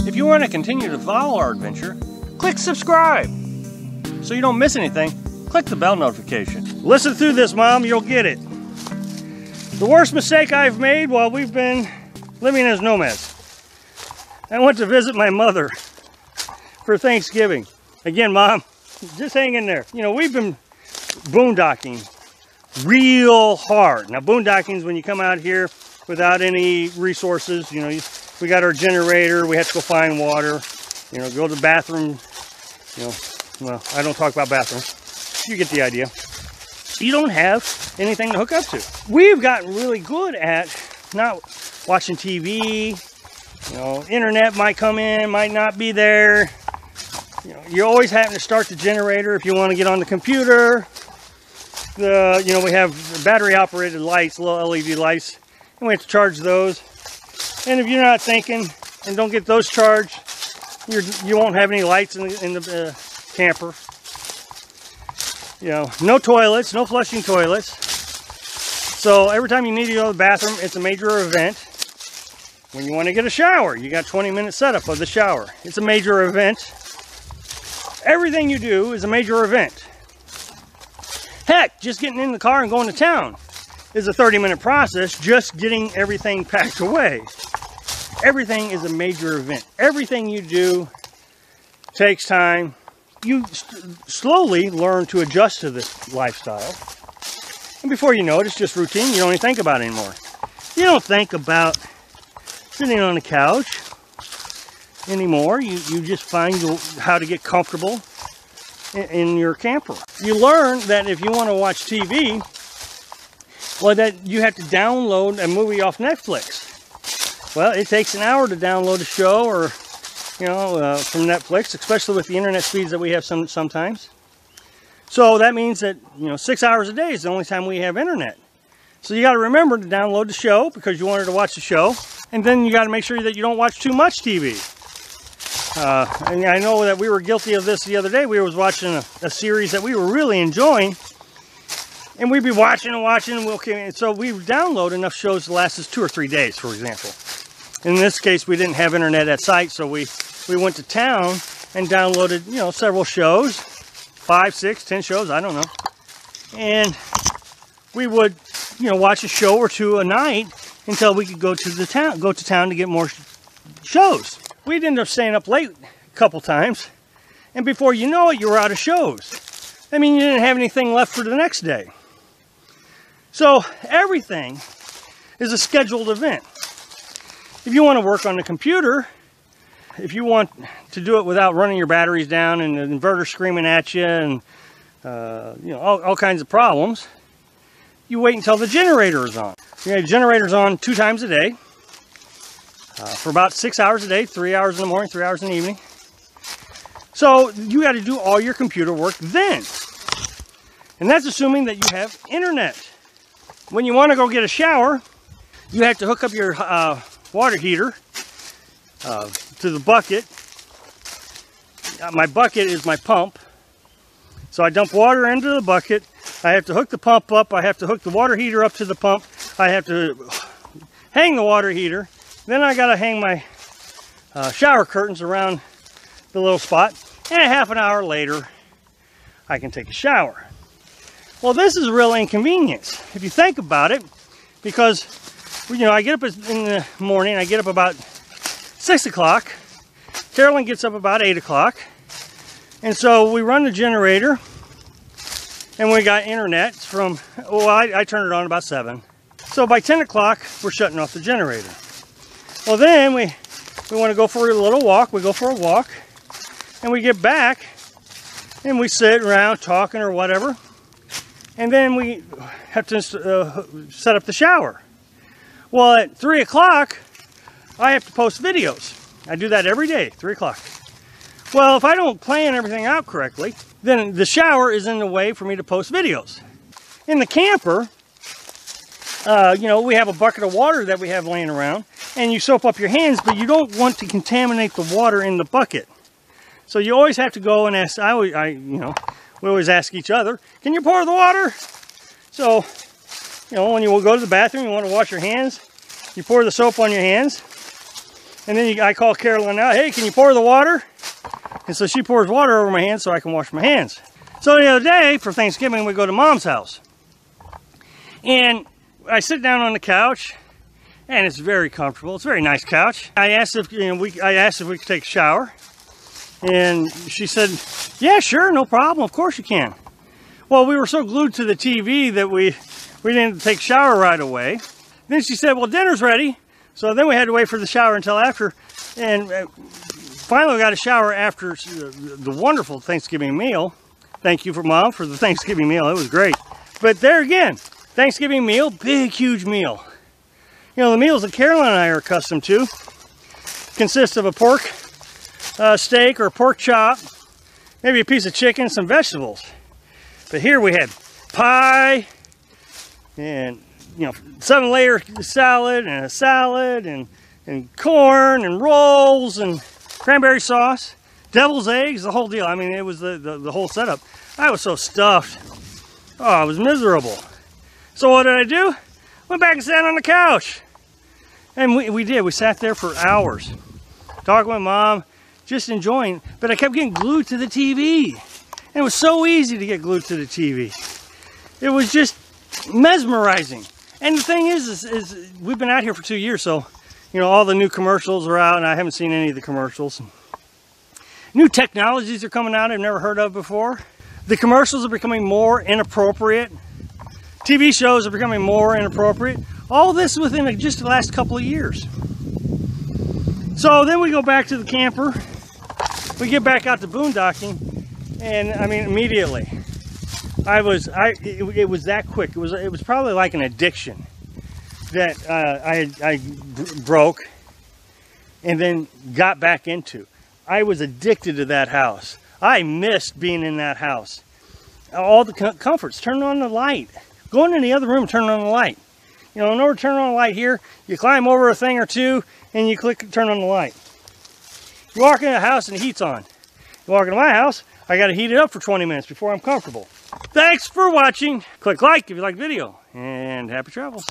If you want to continue to follow our adventure, click subscribe. So you don't miss anything, click the bell notification. Listen through this, Mom, you'll get it. The worst mistake I've made while we've been living as nomads. I went to visit my mother for Thanksgiving. Again, Mom, just hang in there. You know, we've been boondocking real hard. Now, boondocking is when you come out here without any resources. You know, we got our generator, we have to go find water, you know, go to the bathroom. You know, well, I don't talk about bathrooms. You get the idea. You don't have anything to hook up to. We've gotten really good at not watching TV. You know, internet might come in, might not be there. You know, you're always having to start the generator if you want to get on the computer. You know, we have battery operated lights, little LED lights, and we have to charge those. And if you're not thinking and don't get those charged, you won't have any lights in the camper. You know, no toilets, no flushing toilets. So every time you need to go to the bathroom, it's a major event. When you want to get a shower, you got 20-minute setup of the shower. It's a major event. Everything you do is a major event. Heck, just getting in the car and going to town is a 30-minute process, just getting everything packed away. Everything is a major event. Everything you do takes time. You slowly learn to adjust to this lifestyle. And before you know it, it's just routine. You don't even think about it anymore. You don't think about sitting on the couch anymore. You just find how to get comfortable in your camper. You learn that if you want to watch TV, well, that you have to download a movie off Netflix. Well, it takes an hour to download a show, or you know, from Netflix, especially with the internet speeds that we have sometimes. So that means that, you know, 6 hours a day is the only time we have internet. So you got to remember to download the show because you wanted to watch the show, and then you got to make sure that you don't watch too much TV. And I know that we were guilty of this the other day. We was watching a series that we were really enjoying, and we'd be watching and watching. And so we download enough shows to last us 2 or 3 days, for example. In this case, we didn't have internet at site, so we went to town and downloaded, you know, several shows, 5, 6, 10 shows, I don't know. And we would, you know, watch a show or two a night until we could go to town to get more shows. We'd end up staying up late a couple times, and before you know it, you were out of shows. I mean, you didn't have anything left for the next day. So everything is a scheduled event. If you want to work on the computer, if you want to do it without running your batteries down and the inverter screaming at you and you know, all kinds of problems, you wait until the generator is on. You know, the generator's on 2 times a day for about 6 hours a day, 3 hours in the morning, 3 hours in the evening. So you got to do all your computer work then. And that's assuming that you have internet. When you want to go get a shower, you have to hook up your water heater to the bucket. My bucket is my pump. So I dump water into the bucket. I have to hook the pump up. I have to hook the water heater up to the pump. I have to hang the water heater. Then I got to hang my shower curtains around the little spot. And a half an hour later, I can take a shower. Well, this is a real inconvenience if you think about it, because, you know, I get up in the morning, I get up about 6 o'clock. Carolyn gets up about 8 o'clock. And so we run the generator, and we got internet from, well, I turn it on about 7. So by 10 o'clock, we're shutting off the generator. Well, then we want to go for a little walk. We go for a walk, and we get back, and we sit around talking or whatever. And then we have to set up the shower. Well, at 3 o'clock, I have to post videos. I do that every day, 3 o'clock. Well, if I don't plan everything out correctly, then the shower is in the way for me to post videos. In the camper, you know, we have a bucket of water that we have laying around, and you soap up your hands, but you don't want to contaminate the water in the bucket. So you always have to go and ask, you know, we always ask each other, can you pour the water? So, you know, when you go to the bathroom, you want to wash your hands, you pour the soap on your hands, And then I call Carolyn out, hey, can you pour the water? And so she pours water over my hands so I can wash my hands. So the other day, for Thanksgiving, we go to Mom's house. And I sit down on the couch, and it's very comfortable. It's a very nice couch. I asked if we could take a shower. And she said, yeah, sure, no problem. Of course you can. Well, we were so glued to the TV that we didn't take a shower right away. Then she said, well, dinner's ready. So then we had to wait for the shower until after. And finally we got a shower after the wonderful Thanksgiving meal. Thank you, Mom, for the Thanksgiving meal. It was great. But there again, Thanksgiving meal, big, huge meal. You know, the meals that Carolyn and I are accustomed to consist of a pork steak or a pork chop, maybe a piece of chicken, some vegetables. But here we had pie and, you know, 7-layer salad and a salad and corn and rolls and cranberry sauce, devil's eggs, the whole deal. I mean, it was the whole setup. I was so stuffed. Oh, I was miserable. So what did I do? Went back and sat on the couch. And we did. We sat there for hours, talking with Mom, just enjoying. But I kept getting glued to the TV. And it was so easy to get glued to the TV. It was just mesmerizing. And the thing is we've been out here for 2 years, so, you know, all the new commercials are out, and I haven't seen any of the commercials. New technologies are coming out I've never heard of before. The commercials are becoming more inappropriate. TV shows are becoming more inappropriate. All this within just the last couple of years. So then we go back to the camper. We get back out to boondocking, and I mean, immediately, it was that quick. It was probably like an addiction that I broke and then got back into. I was addicted to that house. I missed being in that house. All the comforts, turning on the light, going in the other room, turning on the light. You know, in order to turn on the light here, you climb over a thing or two and you click turn on the light. You walk into the house and the heat's on. You walk into my house, I got to heat it up for 20 minutes before I'm comfortable. Thanks for watching. Click like if you like the video, and happy travels.